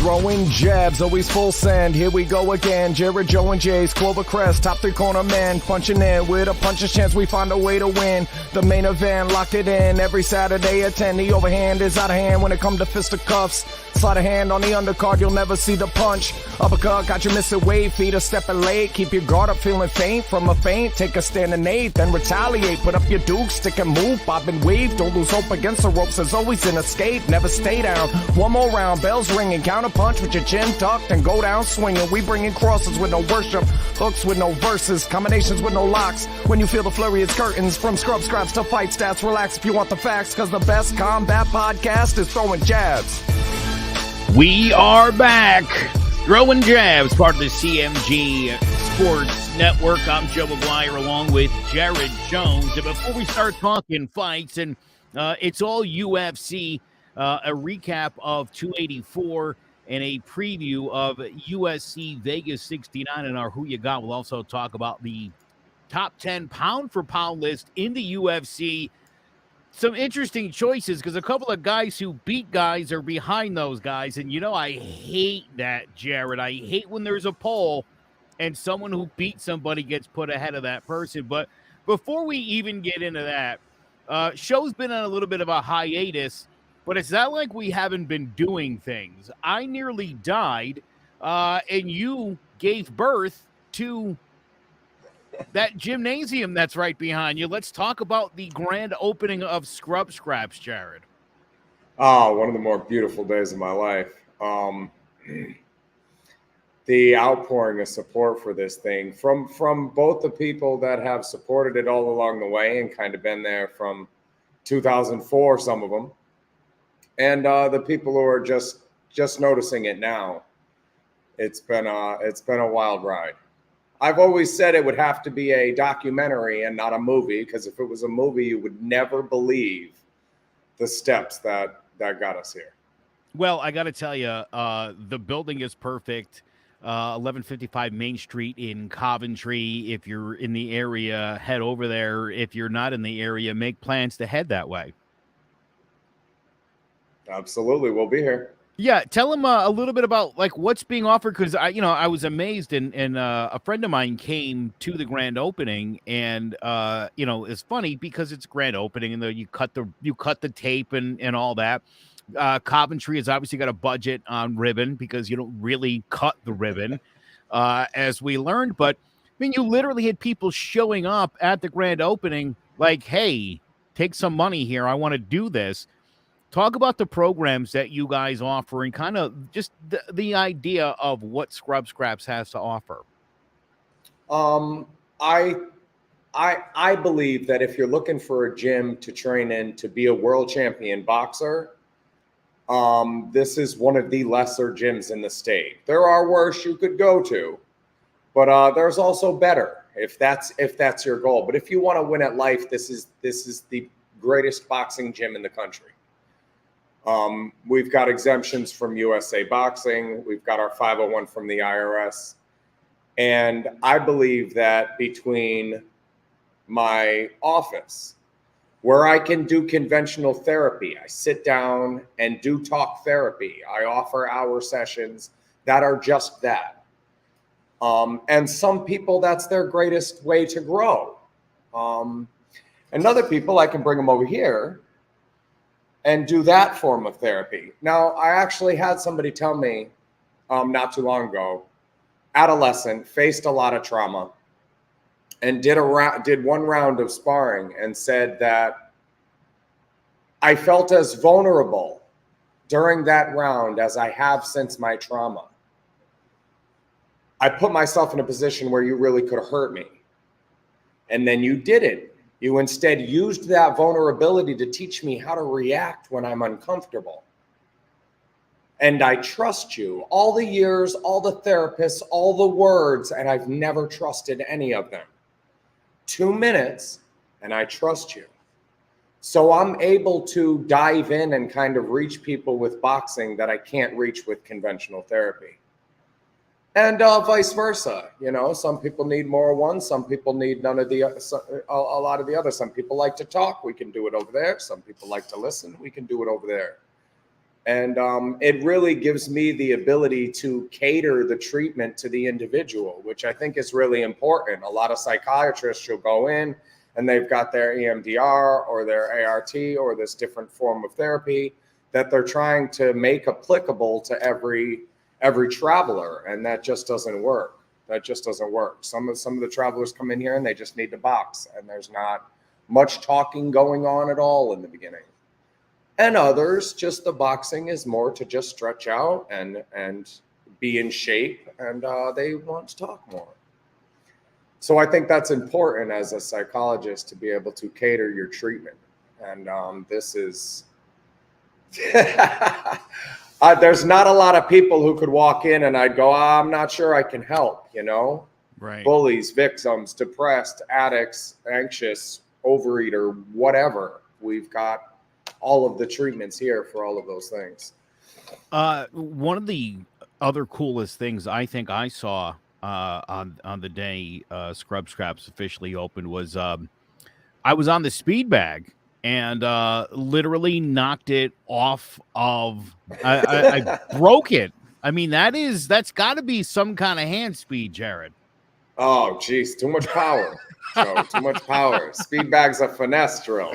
Throwing jabs, always full send. Here we go again. Jared, Joe, and Jay's Clovercrest, top three corner man. Punching in with a puncher's chance. We find a way to win. The main event, lock it in. Every Saturday at 10. The overhand is out of hand when it comes to fisticuffs. Slide a hand on the undercard, you'll never see the punch. Uppercut, got you missing weight. Feet are stepping late. Keep your guard up, feeling faint from a feint. Take a standing eight, then retaliate. Put up your duke, stick and move. Bob and weave. Don't lose hope against the ropes. There's always an escape. Never stay down. One more round, bells ringing. Counter punch with your chin tucked and go down swinging. We bring in crosses with no worship, hooks with no verses, combinations with no locks. When you feel the flurry, it's curtains. From scrub scraps to fight stats, relax if you want the facts, because the best combat podcast is Throwing Jabs. We are back. Throwing Jabs, part of the CMG Sports Network. I'm Joe McGuire along with Jared Jones. And before we start talking fights, and it's all UFC, a recap of 284 and a preview of USC Vegas 69 and our Who You Got. We'll also talk about the top 10 pound-for-pound list in the UFC. Some interesting choices because a couple of guys who beat guys are behind those guys. And, you know, I hate that, Jared. I hate when there's a poll and someone who beat somebody gets put ahead of that person. But before we even get into that, show's been on a little bit of a hiatus. But it's not like we haven't been doing things. I nearly died, and you gave birth to that gymnasium that's right behind you. Let's talk about the grand opening of Scrub Scraps, Jared. Oh, one of the more beautiful days of my life. The outpouring of support for this thing from both the people that have supported it all along the way and kind of been there from 2004, some of them, and the people who are just noticing it now. It's been a wild ride. I've always said it would have to be a documentary and not a movie, because if it was a movie, you would never believe the steps that got us here. Well, I got to tell you, the building is perfect. 1155 Main Street in Coventry. If you're in the area, head over there. If you're not in the area, make plans to head that way. Absolutely, we'll be here. Yeah, tell him a little bit about like what's being offered, because I was amazed, and a friend of mine came to the grand opening, and it's funny because it's grand opening, and you cut the tape and all that. Coventry has obviously got a budget on ribbon because you don't really cut the ribbon, as we learned. But I mean, you literally had people showing up at the grand opening like, "Hey, take some money here. I want to do this." Talk about the programs that you guys offer and kind of just the idea of what Scrub Scraps has to offer. I believe that if you're looking for a gym to train in to be a world champion boxer, this is one of the lesser gyms in the state. There are worse you could go to, but there's also better if that's your goal. But if you want to win at life, this is the greatest boxing gym in the country. We've got exemptions from USA Boxing. We've got our 501 from the IRS. And I believe that between my office, where I can do conventional therapy, I sit down and do talk therapy. I offer hour sessions that are just that. And some people, that's their greatest way to grow. And other people, I can bring them over here and do that form of therapy. Now, I actually had somebody tell me not too long ago, adolescent, faced a lot of trauma, and did one round of sparring and said that I felt as vulnerable during that round as I have since my trauma. I put myself in a position where you really could hurt me. And then you didn't. You instead used that vulnerability to teach me how to react when I'm uncomfortable. And I trust you. All the years, all the therapists, all the words, and I've never trusted any of them. 2 minutes, and I trust you. So I'm able to dive in and kind of reach people with boxing that I can't reach with conventional therapy. And vice versa. Some people need more of one. Some people need none of a lot of the other. Some people like to talk. We can do it over there. Some people like to listen. We can do it over there. And it really gives me the ability to cater the treatment to the individual, which I think is really important. A lot of psychiatrists will go in and they've got their EMDR or their ART or this different form of therapy that they're trying to make applicable to every traveler, and that just doesn't work. That just doesn't work. Some of the travelers come in here and they just need to box, and there's not much talking going on at all in the beginning. And others, just the boxing is more to just stretch out and be in shape, and they want to talk more. So I think that's important as a psychologist to be able to cater your treatment. And this is there's not a lot of people who could walk in and I'd go, I'm not sure I can help, you know? Right. Bullies, victims, depressed, addicts, anxious, overeater, whatever. We've got all of the treatments here for all of those things. One of the other coolest things I think I saw on the day Scrub Scraps officially opened was I was on the speed bag and literally knocked it off of I broke it. I mean, that's got to be some kind of hand speed, Jared. Oh, geez, too much power. Too much power. Speed bag's a finesse drill.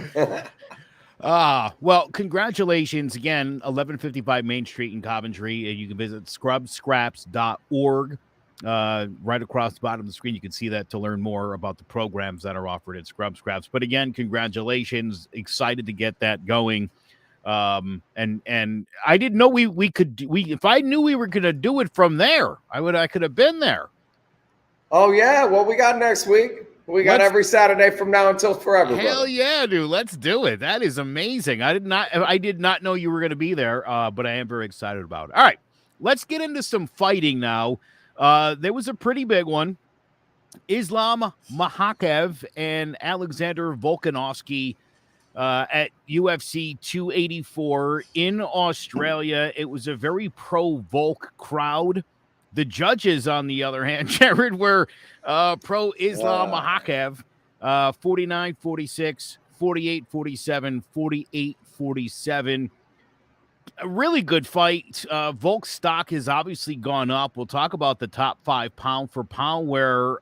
Well, congratulations again, 1155 Main Street in Coventry. You can visit scrubscraps.org. Right across the bottom of the screen, you can see that to learn more about the programs that are offered at Scrub Scraps. But again, congratulations. Excited to get that going. And I didn't know we could if I knew we were going to do it from there, I could have been there. Oh yeah. What we got next week? We got every Saturday from now until forever. Hell brother. Yeah, dude. Let's do it. That is amazing. I did not know you were going to be there, but I am very excited about it. All right, let's get into some fighting now. There was a pretty big one. Islam Makhachev and Alexander Volkanovski at UFC 284 in Australia. It was a very pro-Volk crowd. The judges, on the other hand, Jared, were pro-Islam Makhachev, 49-46, 48-47, 48-47. A really good fight. Volk's stock has obviously gone up. We'll talk about the top 5 pound for pound, where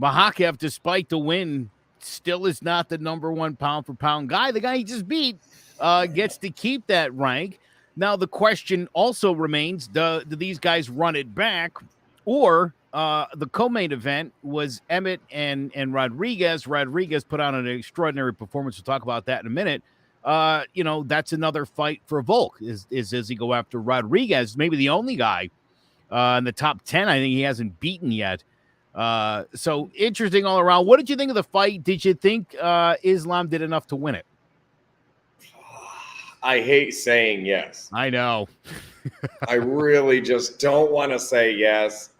Makhachev, despite the win, still is not the number 1 pound for pound guy. The guy he just beat gets to keep that rank. Now, the question also remains, do these guys run it back? Or the co-main event was Emmett and Rodriguez. Rodriguez put on an extraordinary performance. We'll talk about that in a minute. That's another fight for Volk. Does he go after Rodriguez? Maybe the only guy in the top 10 I think he hasn't beaten yet. So interesting all around. What did you think of the fight? Did you think Islam did enough to win it? I hate saying yes. I know. I really just don't want to say yes.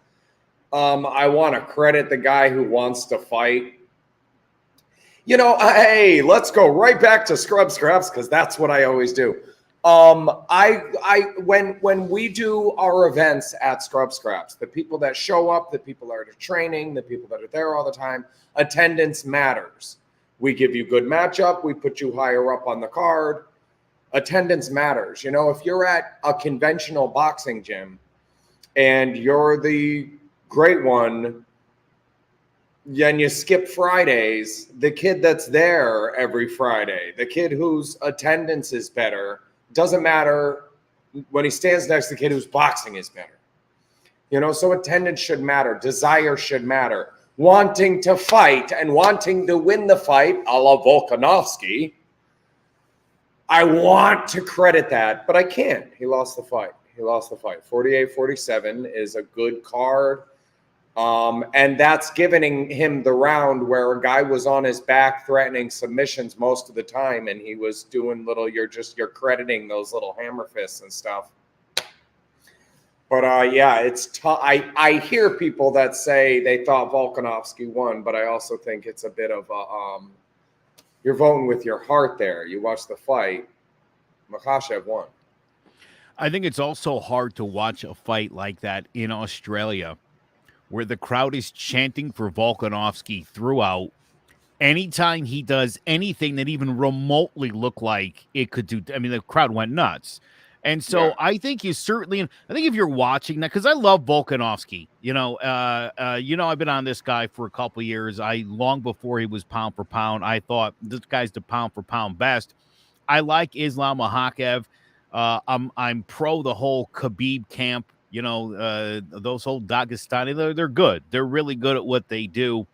I want to credit the guy who wants to fight. Hey, let's go right back to Scrub Scraps, because that's what I always do. When we do our events at Scrub Scraps, the people that show up, the people that are training, the people that are there all the time, attendance matters. We give you good matchup. We put you higher up on the card. Attendance matters. If you're at a conventional boxing gym and you're the great one, and you skip Fridays, the kid that's there every Friday, the kid whose attendance is better, doesn't matter when he stands next to the kid whose boxing is better. So attendance should matter. Desire should matter. Wanting to fight and wanting to win the fight, a la Volkanovski, I want to credit that, but I can't. He lost the fight. 48-47 is a good card. And that's giving him the round where a guy was on his back threatening submissions most of the time, and he was doing you're crediting those little hammer fists and stuff. But it's tough. I hear people that say they thought Volkanovski won, but I also think it's a bit of a you're voting with your heart there. You watch the fight. Makhachev won. I think it's also hard to watch a fight like that in Australia, where the crowd is chanting for Volkanovski throughout, anytime he does anything that even remotely looked like it could do, I mean, the crowd went nuts. And so I think you certainly, I think if you're watching that, because I love Volkanovski, I've been on this guy for a couple of years. Long before he was pound for pound, I thought this guy's the pound for pound best. I like Islam Makhachev. I'm pro the whole Khabib camp. Those whole Dagestani, they're good. They're really good at what they do.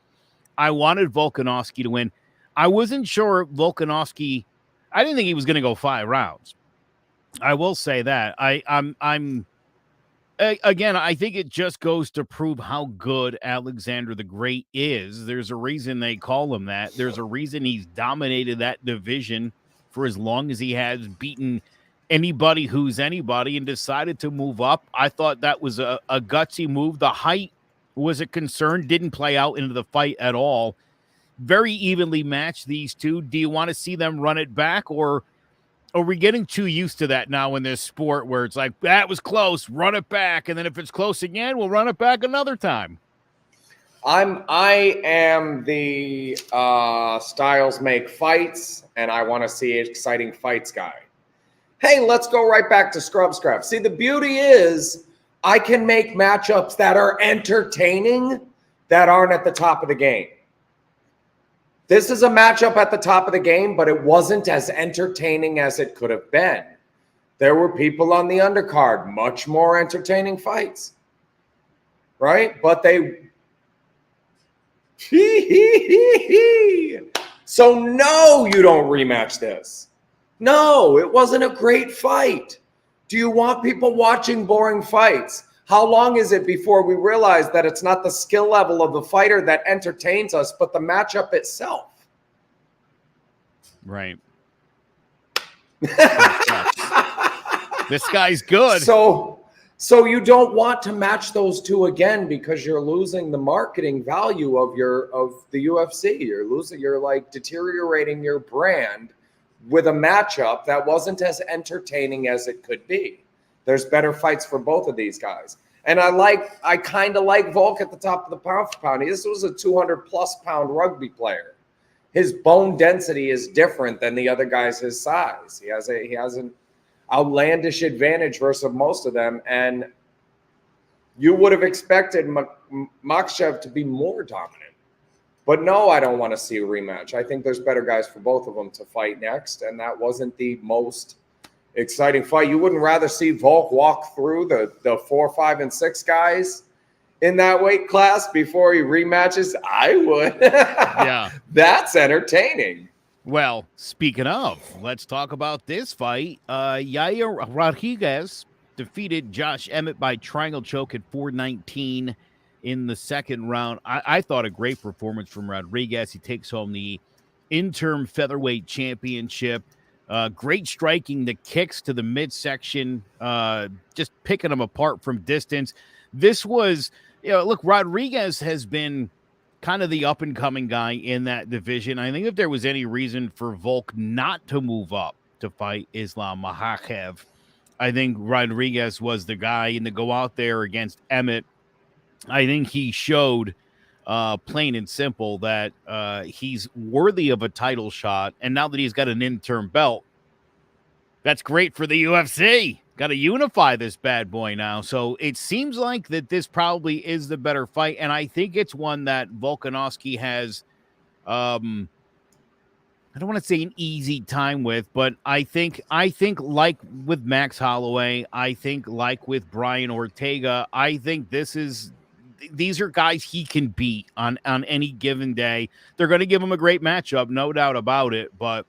I wanted Volkanovski to win. I wasn't sure Volkanovski. I didn't think he was going to go 5 rounds. I will say that. Again, I think it just goes to prove how good Alexander the Great is. There's a reason they call him that. There's a reason he's dominated that division for as long as he has, beaten anybody who's anybody, and decided to move up. I thought that was a gutsy move. The height was a concern, didn't play out into the fight at all. Very evenly matched, these two. Do you want to see them run it back, or are we getting too used to that now in this sport where it's like, that was close, run it back, and then if it's close again, we'll run it back another time? I am the styles make fights, and I want to see exciting fights guy. Hey, let's go right back to scrub scrap. See, the beauty is I can make matchups that are entertaining that aren't at the top of the game. This is a matchup at the top of the game, but it wasn't as entertaining as it could have been. There were people on the undercard, much more entertaining fights, right? But they... So no, you don't rematch this. No, it wasn't a great fight. Do you want people watching boring fights? How long is it before we realize that it's not the skill level of the fighter that entertains us, but the matchup itself? Right. This guy's good. So you don't want to match those two again because you're losing the marketing value of the UFC. You're like deteriorating your brand with a matchup that wasn't as entertaining as it could be. There's better fights for both of these guys. And I kind of like Volk at the top of the pound for pound. This was a 200-plus pound rugby player. His bone density is different than the other guys his size. He has an outlandish advantage versus most of them. And you would have expected Makhachev to be more dominant. But no, I don't want to see a rematch. I think there's better guys for both of them to fight next. And that wasn't the most exciting fight. You wouldn't rather see Volk walk through the 4, 5, and 6 guys in that weight class before he rematches? I would. Yeah. That's entertaining. Well, speaking of, let's talk about this fight. Yair Rodriguez defeated Josh Emmett by triangle choke at 4:19 in the second round. I thought a great performance from Rodriguez. He takes home the interim featherweight championship. Great striking, the kicks to the midsection, just picking them apart from distance. This was, look, Rodriguez has been kind of the up-and-coming guy in that division. I think if there was any reason for Volk not to move up to fight Islam Makhachev, I think Rodriguez was the guy. And to go out there against Emmett, I think he showed plain and simple that he's worthy of a title shot. And now that he's got an interim belt, that's great for the UFC. Got to unify this bad boy now. So it seems like that this probably is the better fight. And I think it's one that Volkanovski has, I don't want to say an easy time with, but I think like with Max Holloway, I think like with Brian Ortega, I think these are guys he can beat on any given day. They're going to give him a great matchup, no doubt about it. But,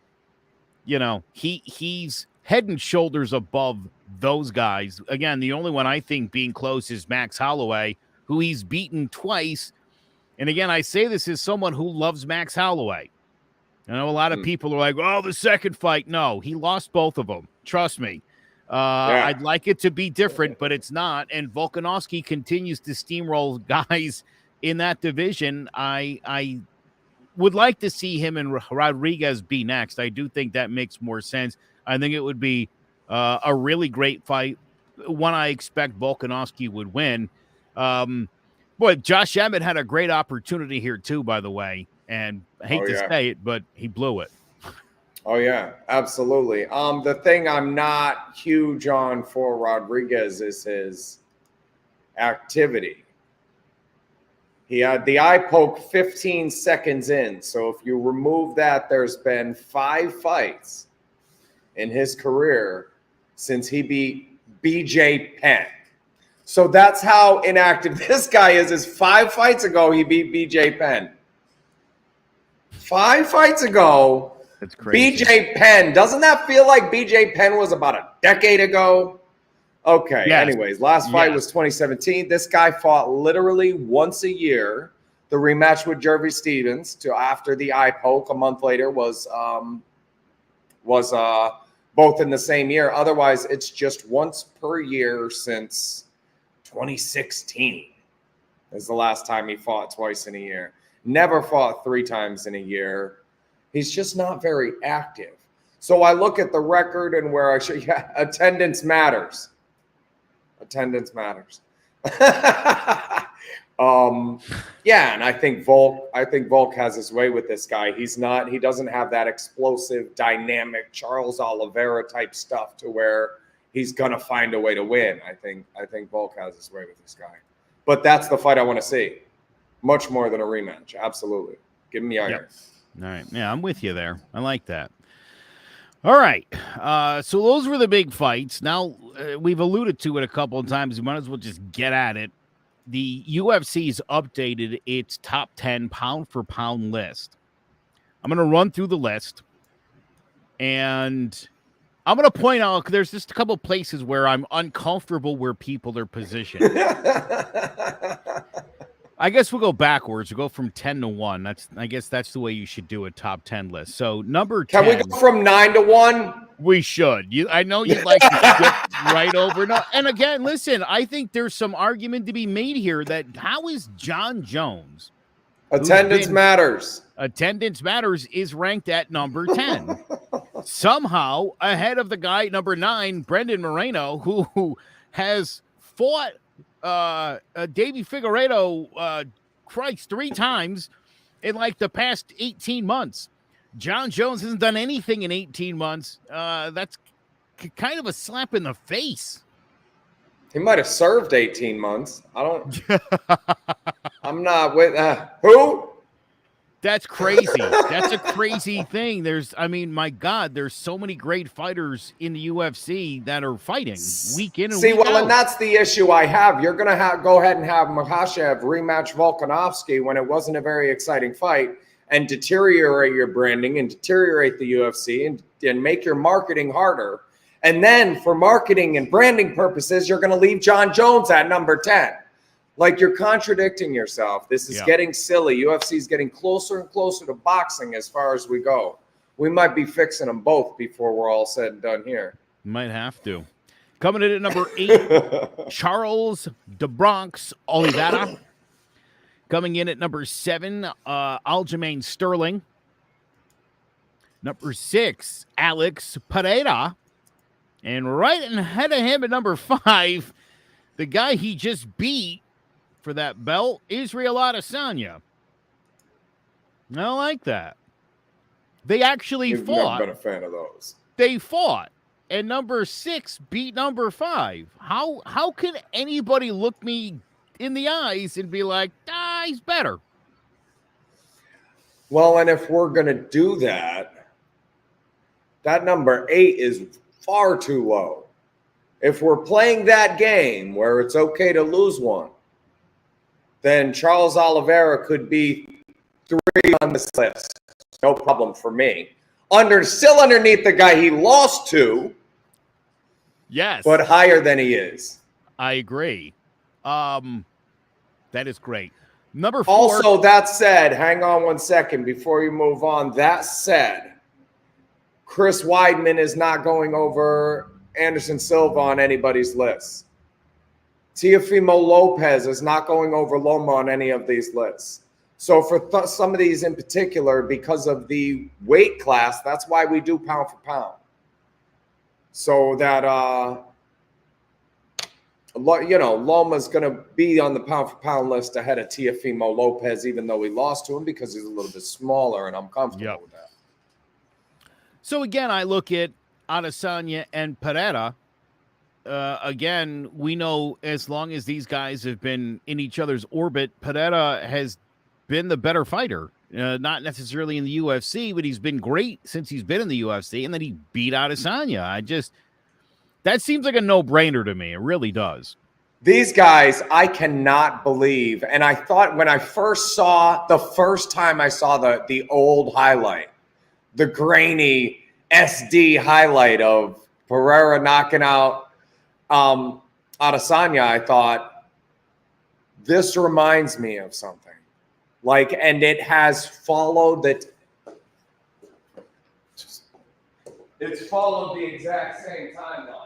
he's head and shoulders above those guys. Again, the only one I think being close is Max Holloway, who he's beaten twice. And again, I say this as someone who loves Max Holloway. I know a lot of people are like, oh, the second fight. No, he lost both of them. Trust me. I'd like it to be different, but it's not. And Volkanovski continues to steamroll guys in that division. I would like to see him and Rodriguez be next. I do think that makes more sense. I think it would be a really great fight, one I expect Volkanovski would win. Boy, Josh Emmett had a great opportunity here too, by the way. And I hate to say it, but he blew it. Oh, yeah, absolutely. The thing I'm not huge on for Rodriguez is his activity. He had the eye poke 15 seconds in. So if you remove that, there's been 5 fights in his career since he beat BJ Penn. So that's how inactive this guy is 5 fights ago, he beat BJ Penn. 5 fights ago, that's crazy. BJ Penn. Doesn't that feel like BJ Penn was about a decade ago? Okay, yes. Anyways, last fight was 2017. This guy fought literally once a year. The rematch with Jervy Stevens to after the eye poke a month later was both in the same year. Otherwise, it's just once per year since 2016 is the last time he fought twice in a year. Never fought 3 times in a year. He's just not very active. So I look at the record and where I should, attendance matters. Attendance matters. And I think Volk has his way with this guy. He doesn't have that explosive, dynamic Charles Oliveira type stuff to where he's gonna find a way to win. I think Volk has his way with this guy. But that's the fight I want to see. Much more than a rematch. Absolutely. Give me Yair. Yep. All right. Yeah, I'm with you there. I like that. All right. So those were the big fights. Now, we've alluded to it a couple of times. We might as well just get at it. The UFC's updated its top 10 pound-for-pound list. I'm going to run through the list, and I'm going to point out there's just a couple places where I'm uncomfortable where people are positioned. I guess we'll go backwards. We'll go from 10 to 1. I guess that's the way you should do a top 10 list. So number 10. Can we go from 9 to 1? We should. I know you'd like to skip right over. No, and again, listen, I think there's some argument to be made here that how is Jon Jones? Attendance matters. Attendance matters is ranked at number 10. Somehow ahead of the guy, number 9, Brandon Moreno, who has fought Davey Figueiredo, Christ, 3 times in like the past 18 months. Jon Jones hasn't done anything in 18 months. That's kind of a slap in the face. He might have served 18 months. I'm not with who? That's crazy. That's a crazy thing. My God, there's so many great fighters in the UFC that are fighting week in and week out. And that's the issue I have. You're going to go ahead and have Makhachev rematch Volkanovski when it wasn't a very exciting fight and deteriorate your branding and deteriorate the UFC and make your marketing harder. And then for marketing and branding purposes, you're going to leave Jon Jones at number 10. Like, you're contradicting yourself. This is getting silly. UFC is getting closer and closer to boxing as far as we go. We might be fixing them both before we're all said and done here. Might have to. Coming in at number 8, Charles "The Bronx" Oliveira. Coming in at number 7, Aljamain Sterling. Number 6, Alex Pereira. And right ahead of him at number 5, the guy he just beat for that belt, Israel Adesanya. I like that. They actually fought. I've never been a fan of those. They fought, and number 6 beat number 5. How can anybody look me in the eyes and be like, he's better? Well, and if we're going to do that, that number 8 is far too low. If we're playing that game where it's okay to lose one, then Charles Oliveira could be 3 on this list. No problem for me. Still underneath the guy he lost to. Yes. But higher than he is. I agree. That is great. Number 4. Also, that said, hang on one second before you move on. That said, Chris Weidman is not going over Anderson Silva on anybody's list. Teofimo Lopez is not going over Loma on any of these lists. So for some of these in particular, because of the weight class, that's why we do pound for pound. So that Loma's going to be on the pound-for-pound list ahead of Teofimo Lopez, even though he lost to him because he's a little bit smaller, and I'm comfortable with that. So, again, I look at Adesanya and Pereira. Again, we know as long as these guys have been in each other's orbit, Pereira has been the better fighter. Not necessarily in the UFC, but he's been great since he's been in the UFC, and then he beat Adesanya. That seems like a no-brainer to me. It really does. These guys, I cannot believe. And I thought when I first saw, the first time I saw the old highlight, the grainy SD highlight of Pereira knocking out Adesanya, I thought, this reminds me of something. And it has followed that. It's followed the exact same timeline.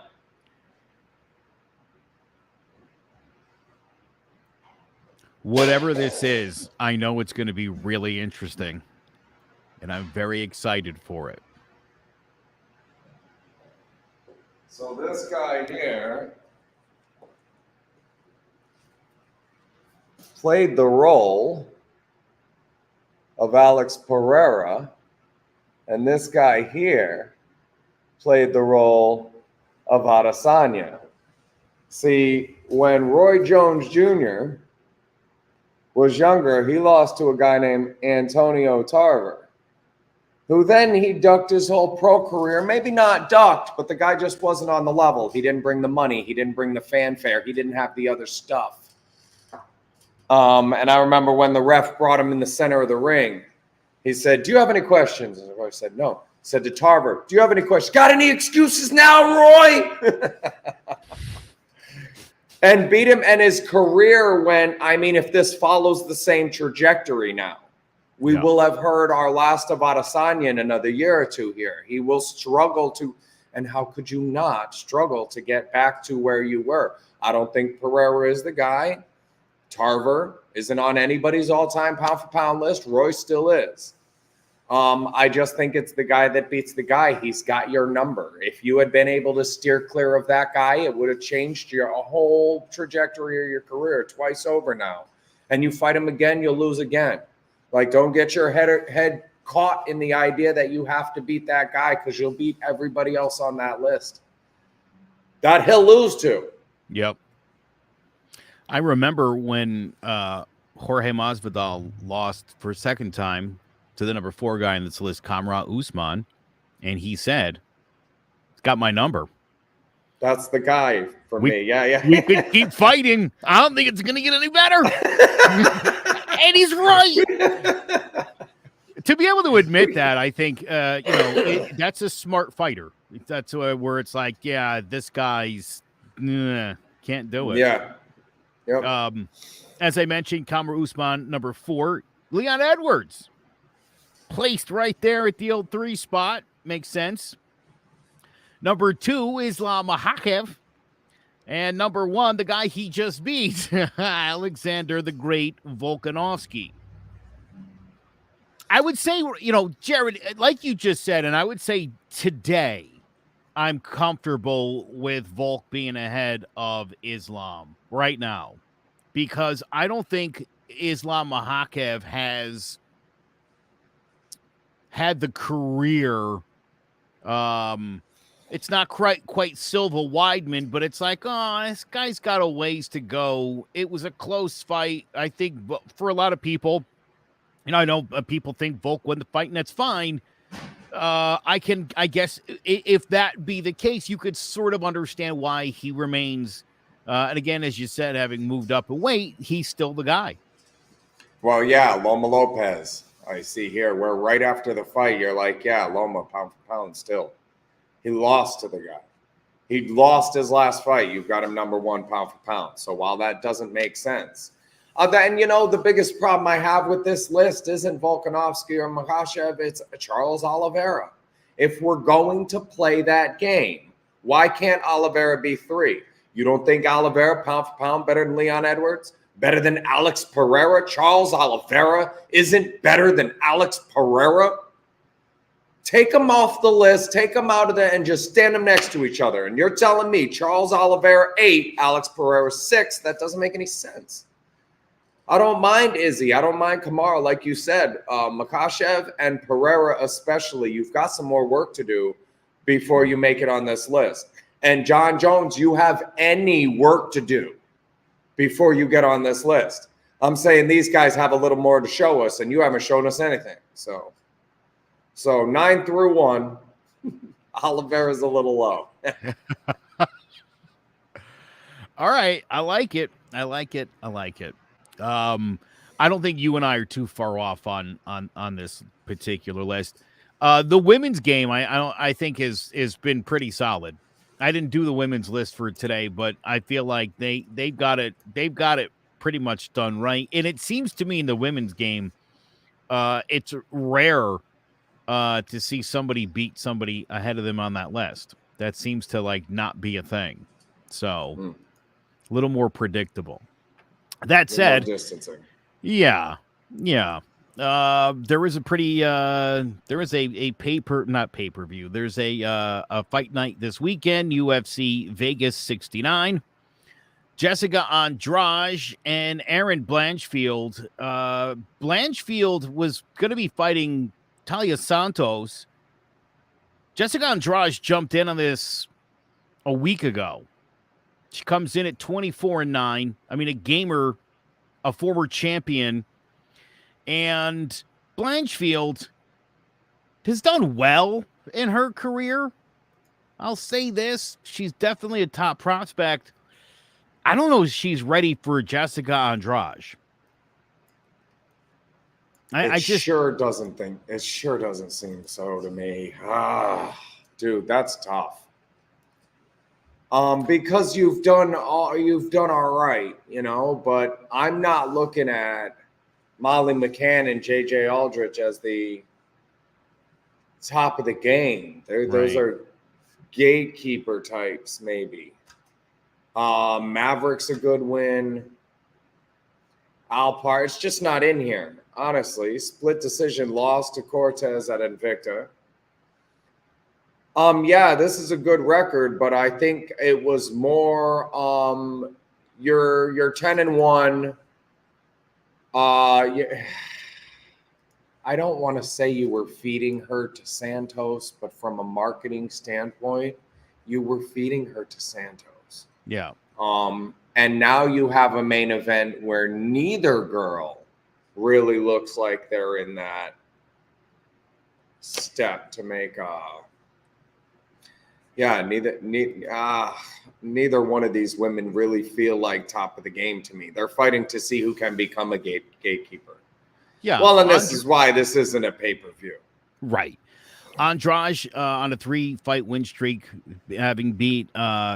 Whatever this is, I know it's going to be really interesting, and I'm very excited for it. So this guy here played the role of Alex Pereira, and this guy here played the role of Adesanya. See, when Roy Jones Jr. was younger, he lost to a guy named Antonio Tarver, who then he ducked his whole pro career. Maybe not ducked, but the guy just wasn't on the level. He didn't bring the money. He didn't bring the fanfare. He didn't have the other stuff. And I remember when the ref brought him in the center of the ring, he said, "Do you have any questions?" And Roy said, "No." He said to Tarver, "Do you have any questions?" "Got any excuses now, Roy?" And beat him. And his career went, if this follows the same trajectory now, we will have heard our last of Adesanya in another year or two here. He will struggle to, and how could you not struggle to get back to where you were? I don't think Pereira is the guy. Tarver isn't on anybody's all-time pound-for-pound list. Roy still is. I just think it's the guy that beats the guy. He's got your number. If you had been able to steer clear of that guy, it would have changed your whole trajectory of your career twice over now. And you fight him again, you'll lose again. Don't get your head caught in the idea that you have to beat that guy because you'll beat everybody else on that list that he'll lose to. Yep. I remember when Jorge Masvidal lost for a second time to the number 4 guy in this list, Kamaru Usman, and he said, "It's got my number." That's the guy for me. Yeah. We could keep fighting. I don't think it's going to get any better. And he's right. To be able to admit that, I think, that's a smart fighter. That's where it's like, yeah, this guy's can't do it. Yeah. Yep. As I mentioned, Kamaru Usman, number 4. Leon Edwards, placed right there at the old 3 spot. Makes sense. Number 2, Islam Makhachev. And number 1, the guy he just beat, Alexander the Great Volkanovski. I would say, Jared, like you just said, and I would say today, I'm comfortable with Volk being ahead of Islam right now, because I don't think Islam Makhachev has had the career. It's not quite Silva Weidman, but it's like, this guy's got a ways to go. It was a close fight, I think, for a lot of people. I know people think Volk won the fight, and that's fine. I guess if that be the case, you could sort of understand why he remains. And again, as you said, having moved up in weight, he's still the guy. Well, yeah, Loma Lopez. I see here where right after the fight, you're like, yeah, Loma pound for pound still. He lost to the guy. He lost his last fight. You've got him number 1 pound for pound. So while that doesn't make sense, and the biggest problem I have with this list isn't Volkanovski or Makhachev, it's Charles Oliveira. If we're going to play that game, why can't Oliveira be 3? You don't think Oliveira pound for pound better than Leon Edwards? Better than Alex Pereira? Charles Oliveira isn't better than Alex Pereira? Take them off the list, take them out of there, and just stand them next to each other. And you're telling me Charles Oliveira 8, Alex Pereira 6. That doesn't make any sense. I don't mind Izzy. I don't mind Kamaru, like you said. Makhachev and Pereira especially, you've got some more work to do before you make it on this list. And Jon Jones, you have any work to do before you get on this list. I'm saying these guys have a little more to show us, and you haven't shown us anything. So 9 through 1, Oliveira's a little low. All right. I like it. I don't think you and I are too far off on this particular list. The women's game, I think has been pretty solid. I didn't do the women's list for today, but I feel like they've got it pretty much done right. And it seems to me in the women's game, it's rare to see somebody beat somebody ahead of them on that list. That seems to not be a thing. So a little more predictable. That said, distancing. Yeah. There was a pretty there was a pay-per-view. There's a fight night this weekend, UFC Vegas 69. Jessica Andrade and Erin Blanchfield. Blanchfield was going to be fighting Talia Santos. Jessica Andrade jumped in on this a week ago. She comes in at 24-9. I mean, a gamer, a former champion. And Blanchfield has done well in her career. I'll say this. She's definitely a top prospect. I don't know if she's ready for Jessica Andrade. It sure doesn't seem so to me. Dude, that's tough. Because you've done all right, but I'm not looking at Molly McCann and JJ Aldrich as the top of the game. Those are gatekeeper types, maybe. Maverick's a good win. Alpar, it's just not in here, honestly. Split decision loss to Cortez at Invicta. Yeah, this is a good record, but I think it was more you're 10-1. I don't want to say you were feeding her to Santos, but from a marketing standpoint, you were feeding her to Santos. Yeah. And now you have a main event where neither girl really looks like they're in that step to make neither one of these women really feel like top of the game to me. They're fighting to see who can become a gatekeeper. Yeah. Well, and this is why this isn't a pay-per-view. Right. Andrade on a 3-fight win streak, having beat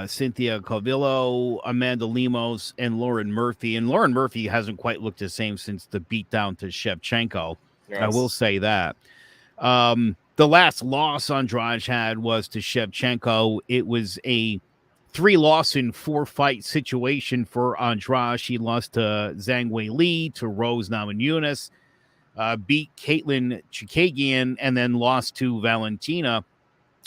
Cynthia Calvillo, Amanda Lemos, and Lauren Murphy. And Lauren Murphy hasn't quite looked the same since the beatdown to Shevchenko. Yes. I will say that. The last loss Andrade had was to Shevchenko. It was a 3-loss in 4-fight situation for Andrade. She lost to Zhang Wei Li, to Rose Namajunas, beat Caitlin Chikagian, and then lost to Valentina.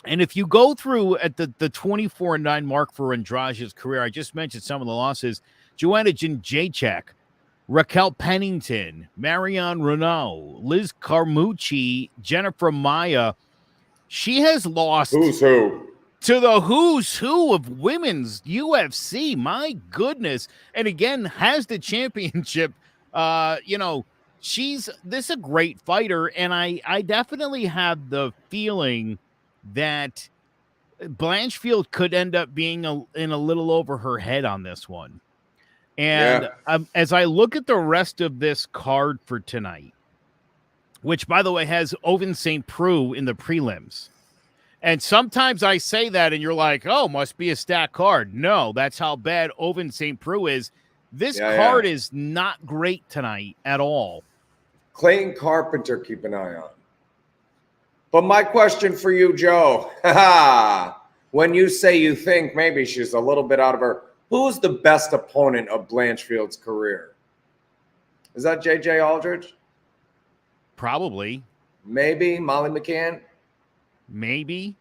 And if you go through at the 24-9 mark for Andrade's career, I just mentioned some of the losses. Joanna Jędrzejczyk, Raquel Pennington, Marianne Renault, Liz Carmucci, Jennifer Maya. She has lost who's who to the who's who of women's UFC. My goodness. And again, has the championship. This is a great fighter. And I definitely have the feeling that Blanchfield could end up being in a little over her head on this one. And as I look at the rest of this card for tonight, which, by the way, has Ovince St. Preux in the prelims. And sometimes I say that and you're like, oh, must be a stacked card. No, that's how bad Ovince St. Preux is. This card is not great tonight at all. Clayton Carpenter, keep an eye on. But my question for you, Joe, when you say you think maybe she's a little bit out of her, who's the best opponent of Blanchfield's career? Is that JJ Aldrich? Probably. Maybe Molly McCann? maybe.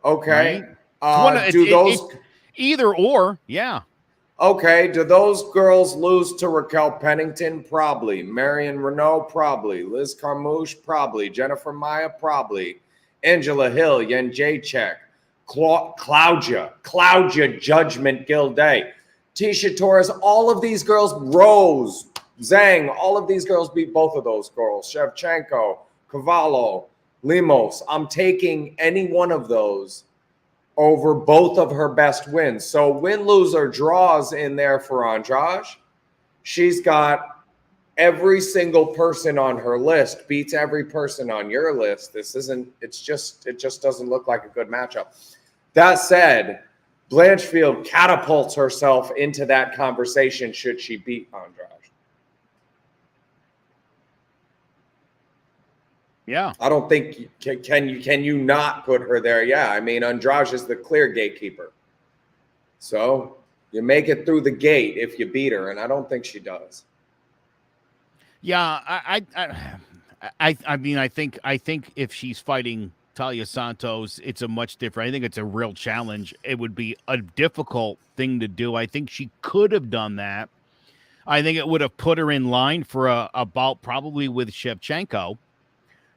Okay. Right? Do those either or? Yeah. Okay. Do those girls lose to Raquel Pennington? Probably. Marion Renault? Probably. Liz Carmouche? Probably. Jennifer Maya? Probably. Angela Hill, Yen Jacek, Claudia Judgment Gilday, Tisha Torres, all of these girls, Rose, Zhang, all of these girls beat both of those girls. Shevchenko, Cavallo, Lemos. I'm taking any one of those over both of her best wins. So win, lose, or draws in there for Andrade. She's got every single person on her list, beats every person on your list. It just doesn't look like a good matchup. That said, Blanchfield catapults herself into that conversation should she beat Andrade. Yeah. I don't think can you not put her there? Yeah, I mean, Andrade is the clear gatekeeper. So you make it through the gate if you beat her, and I don't think she does. Yeah, I mean, I think if she's fighting Talia Santos, it's a much different. I think it's a real challenge. It would be a difficult thing to do. I think she could have done that. I think it would have put her in line for a bout probably with Shevchenko,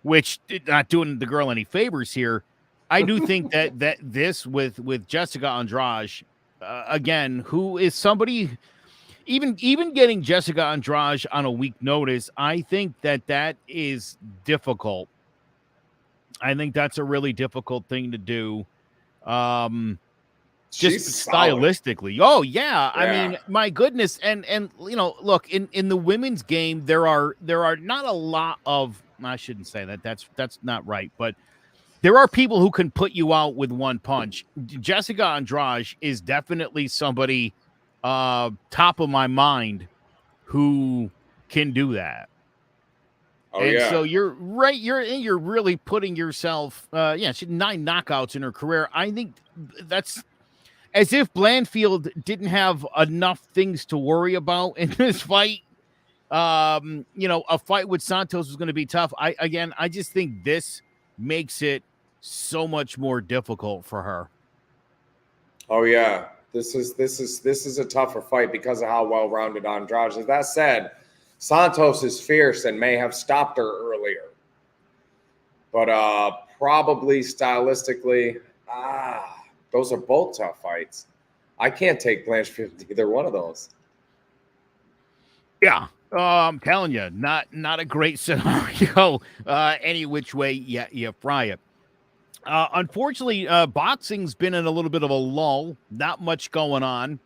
which not doing the girl any favors here. I do think that this with Jessica Andrade, again, who is somebody. Even getting Jessica Andrade on a week notice, I think that is difficult. I think that's a really difficult thing to do. Just stylistically. Oh yeah. I mean, my goodness. And you know, look, in the women's game, there are not a lot of, I shouldn't say that. That's not right, but there are people who can put you out with one punch. Jessica Andrade is definitely somebody top of my mind who can do that. So you're right. You're really putting yourself. She had 9 knockouts in her career. I think that's as if Blanchfield didn't have enough things to worry about in this fight. A fight with Santos was going to be tough. I just think this makes it so much more difficult for her. Oh yeah. This is a tougher fight because of how well-rounded Andrade is. That said, Santos is fierce and may have stopped her earlier. But probably stylistically, those are both tough fights. I can't take Blanchfield either one of those. Yeah, I'm telling you, not a great scenario. Any which way you fry it. Unfortunately, boxing's been in a little bit of a lull. Not much going on.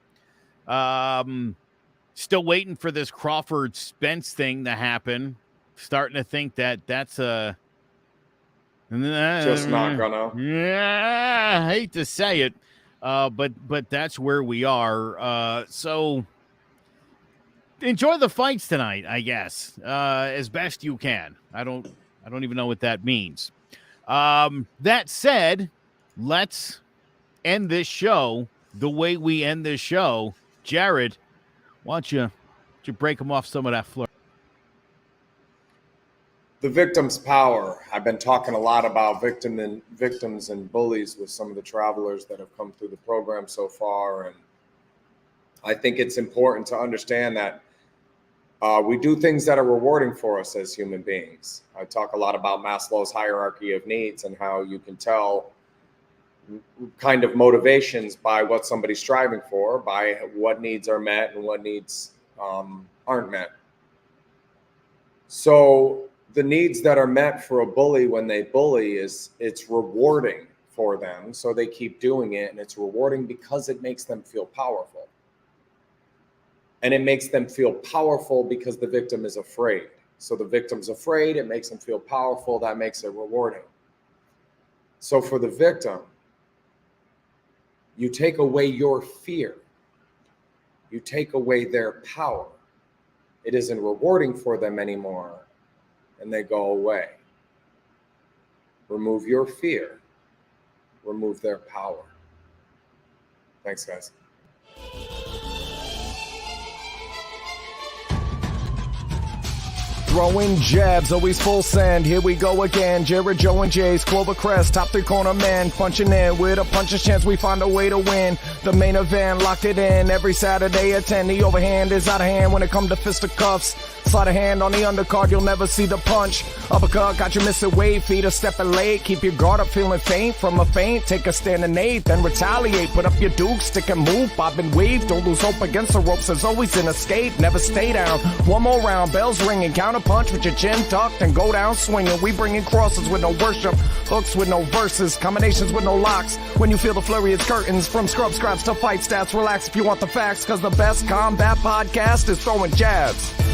Still waiting for this Crawford-Spence thing to happen. Starting to think that's just not gonna. Yeah, I hate to say it, but that's where we are. So enjoy the fights tonight, I guess, as best you can. I don't even know what that means. That said, let's end this show the way we end this show. Jared, why don't you break them off some of that Flurry? The victim's power. I've been talking a lot about victims and bullies with some of the travelers that have come through the program so far. And I think it's important to understand that we do things that are rewarding for us as human beings. I talk a lot about Maslow's hierarchy of needs and how you can tell kind of motivations by what somebody's striving for, by what needs are met and what needs aren't met. So the needs that are met for a bully when they bully it's rewarding for them. So they keep doing it, and it's rewarding because it makes them feel powerful. And it makes them feel powerful because the victim is afraid. So the victim's afraid, it makes them feel powerful, that makes it rewarding. So for the victim, you take away your fear. You take away their power. It isn't rewarding for them anymore, and they go away. Remove your fear. Remove their power. Thanks, guys. Throwing jabs, always full send. Here we go again. Jared, Joe, and Jay's Clover Crest, top three corner man. Punching in with a puncher's chance, we find a way to win. The main event, lock it in every Saturday at 10. The overhand is out of hand when it comes to fisticuffs. Slide a hand on the undercard, you'll never see the punch. Uppercut got you missing weight, feet are stepping late. Keep your guard up, feeling faint from a feint. Take a stand and eight, then retaliate. Put up your duke, stick and move, bob and weave. Don't lose hope against the ropes, there's always an escape. Never stay down. One more round, bells ringing. Counter punch with your chin tucked and go down swinging. We bringing crosses with no worship, hooks with no verses, combinations with no locks. When you feel the flurry, it's curtains. From scrub scraps to fight stats, relax if you want the facts. Cause the best combat podcast is throwing jabs.